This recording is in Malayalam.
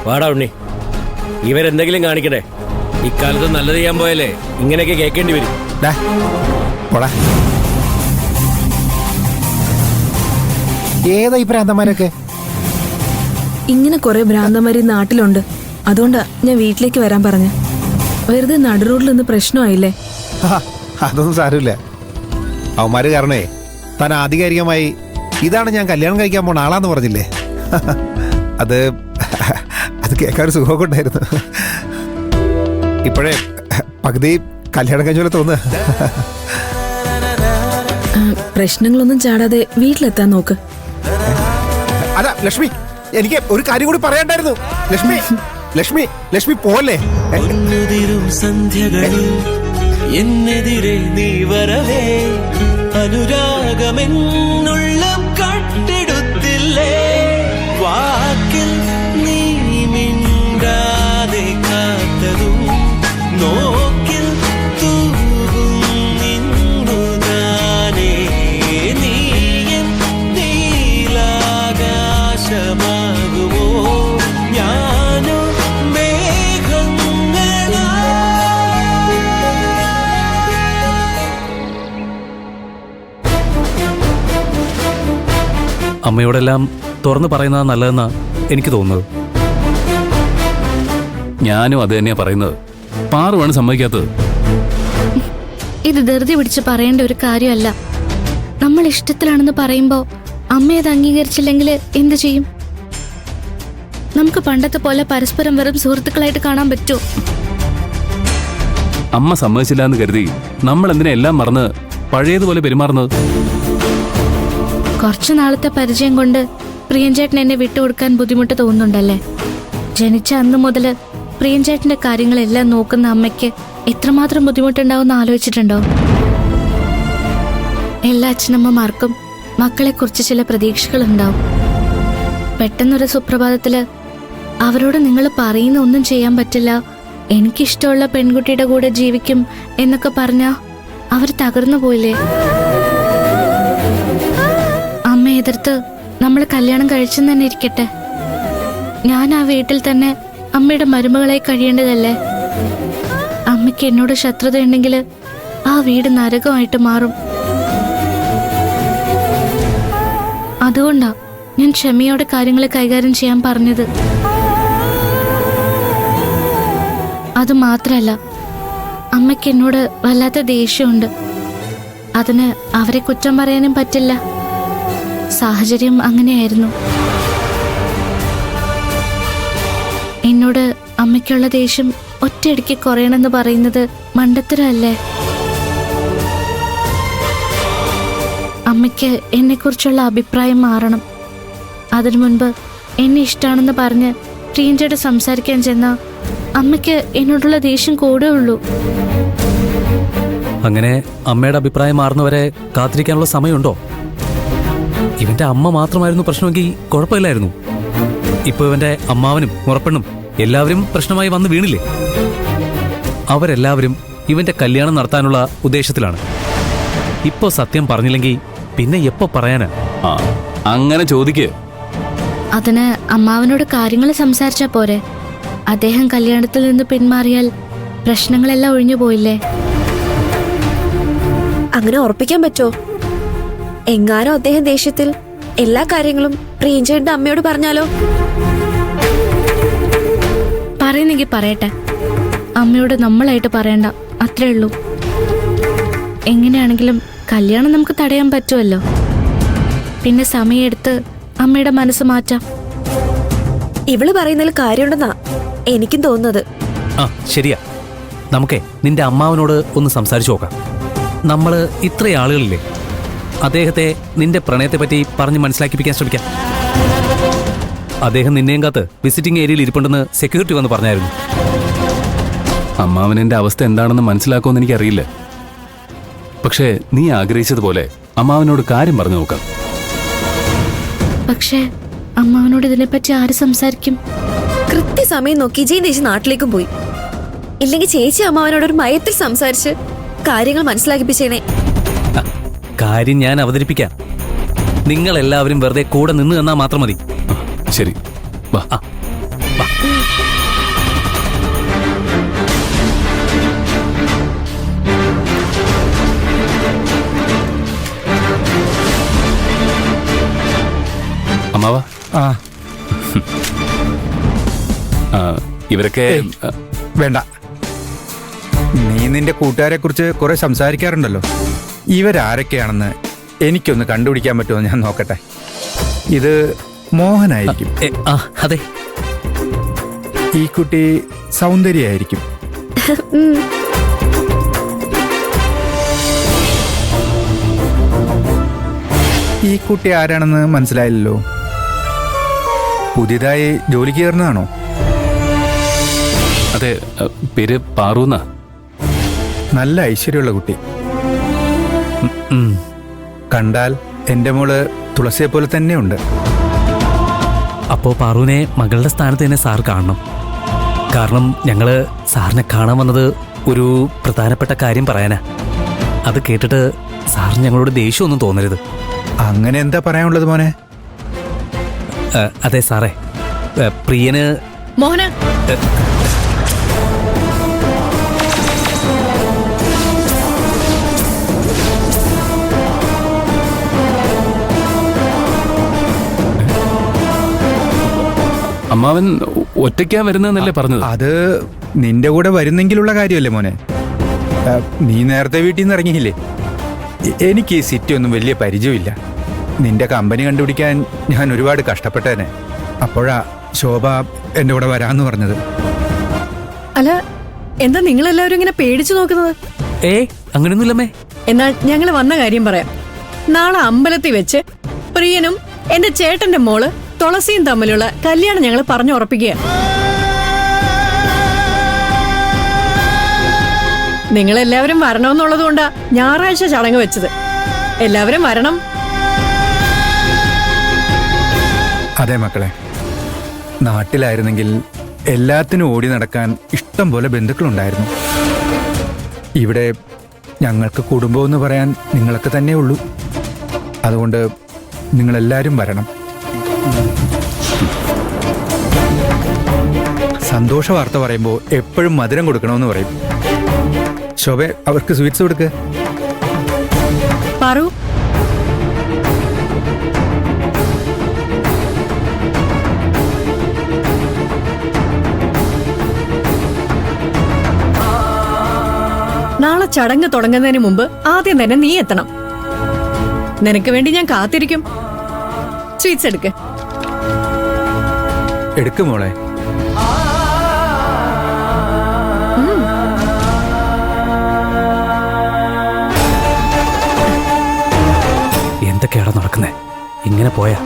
വാടാ ഉണ്ണി, ഇവരെന്തെങ്കിലും കാണിക്കട്ടെ. ഇക്കാലത്ത് നല്ലത് ചെയ്യാൻ പോയാലേ ഇങ്ങനെയൊക്കെ കേൾക്കേണ്ടി വരും. ഏതാ ഈ ഭ്രാന്തന്മാരൊക്കെ? ഇങ്ങനെ കുറെ ഭ്രാന്തന്മാര് നാട്ടിലുണ്ട്. അതുകൊണ്ടാ ഞാൻ വീട്ടിലേക്ക് വരാൻ പറഞ്ഞ. വെറുതെ നടുറോഡിൽ നിന്ന് പ്രശ്നമായില്ലേ? അതൊന്നും സാരമില്ല. അവന്മാര് കാരണേ താൻ ആധികാരികമായി ഇതാണ് ഞാൻ കല്യാണം കഴിക്കാൻ പോണ ആളാന്ന് പറഞ്ഞില്ലേ? അത് അത് കേൾക്കാൻ ഒരു സുഖമൊക്കെ ഉണ്ടായിരുന്നു. ഇപ്പോഴേ പകുതി കല്യാണം കഴിഞ്ഞ പോലെ തോന്നുക. പ്രശ്നങ്ങളൊന്നും ചാടാതെ വീട്ടിലെത്താൻ നോക്ക്. അല്ല ലക്ഷ്മി, എനിക്ക് ഒരു കാര്യം കൂടി പറയണ്ടായിരുന്നു. ലക്ഷ്മി ലക്ഷ്മി ലക്ഷ്മി പോലെ സന്ധ്യകളിൽ എന്നെതിരെ നീ വരവേ അനുരാഗമെന്നുള്ളം കട്ടെടുത്തില്ലേ വാക്കിൽ നീ മിണ്ടാതെ കാത്തതും നോക്കിൽ തൂകും നിന്നുതാനേ നീയൻ നീലാകാശമാകുമോ ഞാനോ മേഘങ്ങളാ. അമ്മയോടെല്ലാം തുറന്നു പറയുന്നത് നല്ലതെന്നാ എനിക്ക് തോന്നുന്നത്. ഞാനും അത് തന്നെയാ പറയുന്നത്. പാറുവാണ് സമ്മതിക്കാത്തത്. ഇത് ധൃതി പിടിച്ച് പറയേണ്ട ഒരു കാര്യമല്ല. നമ്മൾ ഇഷ്ടത്തിലാണെന്ന് പറയുമ്പോ അമ്മ അത് അംഗീകരിച്ചില്ലെങ്കിൽ എന്തു ചെയ്യും? നമുക്ക് പണ്ടത്തെ പോലെ പരസ്പരം വെറും സുഹൃത്തുക്കളായിട്ട് കാണാൻ പറ്റുമോ? അമ്മ സമ്മതിച്ചില്ല എന്ന് കരുതി നമ്മൾ എന്തിനാ എല്ലാം മറന്ന് പഴയതുപോലെ പെരുമാറുന്നത്? കുറച്ചു നാളത്തെ പരിചയം കൊണ്ട് പ്രിയൻചേട്ടൻ എന്നെ വിട്ടുകൊടുക്കാൻ ബുദ്ധിമുട്ട് തോന്നുന്നുണ്ടല്ലേ? ജനിച്ച അന്ന് മുതല് പ്രിയൻചേട്ടന്റെ കാര്യങ്ങളെല്ലാം നോക്കുന്ന അമ്മയ്ക്ക് എത്രമാത്രം ബുദ്ധിമുട്ടുണ്ടാവുമെന്ന് ആലോചിച്ചിട്ടുണ്ടോ? എല്ലാ അച്ഛനമ്മമാർക്കും മക്കളെക്കുറിച്ച് ചില പ്രതീക്ഷകളുണ്ടാവും. പെട്ടെന്നൊരു സുപ്രഭാതത്തില് അവരോട് നിങ്ങൾ പറയുന്ന ഒന്നും ചെയ്യാൻ പറ്റില്ല, എനിക്കിഷ്ടമുള്ള പെൺകുട്ടിയുടെ കൂടെ ജീവിക്കും എന്നൊക്കെ പറഞ്ഞാ അവർ തകർന്നു പോയില്ലേ? അമ്മ എതിർത്ത് നമ്മൾ കല്യാണം കഴിച്ചെന്ന് തന്നെ ഇരിക്കട്ടെ, ഞാൻ ആ വീട്ടിൽ തന്നെ അമ്മയുടെ മരുമകളായി കഴിയേണ്ടതല്ലേ? അമ്മയ്ക്ക് എന്നോട് ശത്രുതയുണ്ടെങ്കിൽ ആ വീട് നരകമായിട്ട് മാറും. അതുകൊണ്ടാ ഞാൻ ക്ഷമയോടെ കാര്യങ്ങൾ കൈകാര്യം ചെയ്യാൻ പറഞ്ഞത്. അത് മാത്രല്ല, അമ്മയ്ക്ക് എന്നോട് വല്ലാത്ത ദേഷ്യമുണ്ട്. അതിന് അവരെ കുറ്റം പറയാനും പറ്റില്ല. സാഹചര്യം അങ്ങനെയായിരുന്നു. എന്നോട് അമ്മയ്ക്കുള്ള ദേഷ്യം ഒറ്റയടിക്ക് കുറയണമെന്ന് പറയുന്നത് മണ്ടത്തരല്ലേ? അമ്മയ്ക്ക് എന്നെക്കുറിച്ചുള്ള അഭിപ്രായം മാറണം. അതിനു മുൻപ് എന്നെ ഇഷ്ടമാണെന്ന് പറഞ്ഞ് പ്രിയഞ്ചേട്ട് സംസാരിക്കാൻ ചെന്നാ അമ്മയ്ക്ക് എന്നോടുള്ള ദേഷ്യം കൂടുകയുള്ളൂ. അങ്ങനെ അമ്മയുടെ അഭിപ്രായം മാറുന്നവരെ കാത്തിരിക്കാനുള്ള സമയമുണ്ടോ? ഇവന്റെ അമ്മ മാത്രമായിരുന്നു പ്രശ്നമെങ്കിൽ കുഴപ്പമില്ലായിരുന്നു. ഇപ്പൊ ഇവന്റെ അമ്മാവനും മുറപ്പെണ്ണും എല്ലാവരും പ്രശ്നമായി വന്ന് വീണില്ലേ? അവരെല്ലാവരും ഇവന്റെ കല്യാണം നടത്താനുള്ള ഉദ്ദേശത്തിലാണ്. ഇപ്പൊ സത്യം പറഞ്ഞില്ലെങ്കിൽ പിന്നെ എപ്പോ പറയാനാ? അങ്ങനെ ചോദിക്ക്. അതിന് അമ്മാവനോട് കാര്യങ്ങൾ സംസാരിച്ചാ പോരെ? അദ്ദേഹം കല്യാണത്തിൽ നിന്ന് പിന്മാറിയാൽ പ്രശ്നങ്ങളെല്ലാം ഒഴിഞ്ഞു പോയില്ലേ? അങ്ങനെ ഉറപ്പിക്കാൻ പറ്റുമോ? എങ്ങാനോ അദ്ദേഹം ദേഷ്യത്തിൽ എല്ലാ കാര്യങ്ങളും പ്രിയഞ്ചേട്ടന്റെ അമ്മയോട് പറഞ്ഞാലോ? പറയുന്നെങ്കിൽ പറയട്ടെ, അമ്മയോട് നമ്മളായിട്ട് പറയണ്ട, അത്രേ ഉള്ളൂ. എങ്ങനെയാണെങ്കിലും കല്യാണം നമുക്ക് തടയാൻ പറ്റുമല്ലോ. പിന്നെ സമയമെടുത്ത് അമ്മയുടെ മനസ്സ് മാറ്റാം. ഇവള് പറയുന്നതിൽ കാര്യമുണ്ടെന്നാ എനിക്കും തോന്നുന്നത്. ആ ശരിയാ, നമുക്കേ നിന്റെ അമ്മാവനോട് ഒന്ന് സംസാരിച്ചു നോക്കാം. നമ്മള് ഇത്ര ആളുകളില്ലേ, അദ്ദേഹത്തെ നിന്റെ പ്രണയത്തെ പറ്റി പറഞ്ഞ് മനസ്സിലാക്കിപ്പിക്കാൻ ശ്രമിക്കാം. അദ്ദേഹം നിന്നെയും കാത്ത് വിസിറ്റിംഗ് ഏരിയയിൽ ഇരിപ്പുണ്ടെന്ന് സെക്യൂരിറ്റി വന്ന് പറഞ്ഞായിരുന്നു. അമ്മാവനെന്റെ അവസ്ഥ എന്താണെന്ന് മനസ്സിലാക്കുമെന്ന് എനിക്കറിയില്ല. പക്ഷേ നീ ആഗ്രഹിച്ചതുപോലെ അമ്മാവനോട് കാര്യം പറഞ്ഞു നോക്കാം. പക്ഷേ അമ്മാവനോട് ഇതിനെപ്പറ്റി ആര് സംസാരിക്കും? കൃത്യസമയം നോക്കി ജയദേശ് നാട്ടിലേക്കും പോയി. ഇല്ലെങ്കിൽ ചേച്ചി അമ്മാവനോടൊരു മയത്തിൽ സംസാരിച്ച് കാര്യങ്ങൾ മനസ്സിലാക്കിപ്പിച്ചേനെ. കാര്യം ഞാൻ അവതരിപ്പിക്കാം. നിങ്ങൾ എല്ലാവരും വെറുതെ കൂടെ നിന്ന് തന്നാ മാത്രം മതി. ശരി, വാ. വാ. അമ്മാവ ആ ഇവരൊക്കെ വേണ്ട. നീ നിന്റെ കൂട്ടുകാരെ കുറിച്ച് കുറെ സംസാരിക്കാറുണ്ടല്ലോ. ഇവരാരൊക്കെയാണെന്ന് എനിക്കൊന്ന് കണ്ടുപിടിക്കാൻ പറ്റുമോ ഞാൻ നോക്കട്ടെ. ഇത് മോഹനായിരിക്കും. ആ അതെ. ഈ കുട്ടി സൗന്ദര്യായിരിക്കും. ഈ കുട്ടി ആരാണെന്ന് മനസ്സിലായില്ലല്ലോ. പുതിയതായി ജോലിക്ക് കയറുന്നതാണോ? അതെ, പേര് പാറൂന്ന. നല്ല ഐശ്വര്യമുള്ള കുട്ടി. ഉം. കണ്ടാൽ എന്റെ മോള് തുളസിയെ പോലെ തന്നെയുണ്ട്. അപ്പോ പാറുവിനെ മകളുടെ സ്ഥാനത്ത് തന്നെ സാർ കാണണം. കാരണം ഞങ്ങള് സാറിനെ കാണാൻ വന്നത് ഒരു പ്രധാനപ്പെട്ട കാര്യം പറയാനാ. അത് കേട്ടിട്ട് സാറിന് ഞങ്ങളോട് ദേഷ്യമൊന്നും തോന്നരുത്. അങ്ങനെ എന്താ പറയാനുള്ളത് മോനെ? അതെ സാറേ, പ്രിയന് മോഹന അമ്മാവൻ ഒറ്റയ്ക്കാ വരുന്നതെന്നല്ലേ പറഞ്ഞത്? അത് നിന്റെ കൂടെ വരുന്നെങ്കിലുള്ള കാര്യമല്ലേ മോനെ. നീ നേരത്തെ വീട്ടിൽ നിന്ന് ഇറങ്ങിയില്ലേ? എനിക്ക് ഈ സിറ്റി ഒന്നും വലിയ പരിചയമില്ല. നിന്റെ കമ്പനി കണ്ടുപിടിക്കാൻ ഞാൻ ഒരുപാട് കഷ്ടപ്പെട്ടേനെ. അപ്പോഴാ ശോഭ എന്റെ കൂടെ വരാന്ന് പറഞ്ഞത്. അല്ല, എന്താ നിങ്ങളെല്ലാവരും ഇങ്ങനെ പേടിച്ചു നോക്കുന്നത്? അങ്ങനെയൊന്നുമില്ലമ്മേ. എന്നാൽ ഞങ്ങൾ വന്ന കാര്യം പറയാം. നാളെ അമ്പലത്തിൽ വെച്ച് പ്രിയനും എന്റെ ചേട്ടന്റെ മോള് തുളസിയും തമ്മിലുള്ള കല്യാണം ഞങ്ങൾ പറഞ്ഞു ഉറപ്പിക്കുക. നിങ്ങളെല്ലാവരും വരണമെന്നുള്ളത് കൊണ്ടാ ഞായറാഴ്ച ചടങ്ങ് വെച്ചത്. എല്ലാവരും വരണം. അതെ മക്കളെ, നാട്ടിലായിരുന്നെങ്കിൽ എല്ലാത്തിനും ഓടി നടക്കാൻ ഇഷ്ടം പോലെ ബന്ധുക്കളുണ്ടായിരുന്നു. ഇവിടെ ഞങ്ങൾക്ക് കുടുംബമെന്ന് പറയാൻ നിങ്ങളൊക്കെ തന്നെ ഉള്ളൂ. അതുകൊണ്ട് നിങ്ങളെല്ലാവരും വരണം. സന്തോഷ വാർത്ത പറയുമ്പോൾ എപ്പോഴും മധുരം കൊടുക്കണമെന്ന് പറയും. ശോഭ, അവർക്ക് സ്വീറ്റ്സ് കൊടുക്ക്. പാറു, നാളെ ചടങ്ങ് തുടങ്ങുന്നതിന് മുമ്പ് ആദ്യം തന്നെ നീ എത്തണം. നിനക്ക് വേണ്ടി ഞാൻ കാത്തിരിക്കും. സ്വീറ്റ്സ് എടുക്ക്. എടുക്ക് മോളെ. എന്തൊക്കെയാണ് നടക്കുന്നേ? ഇങ്ങനെ പോയാ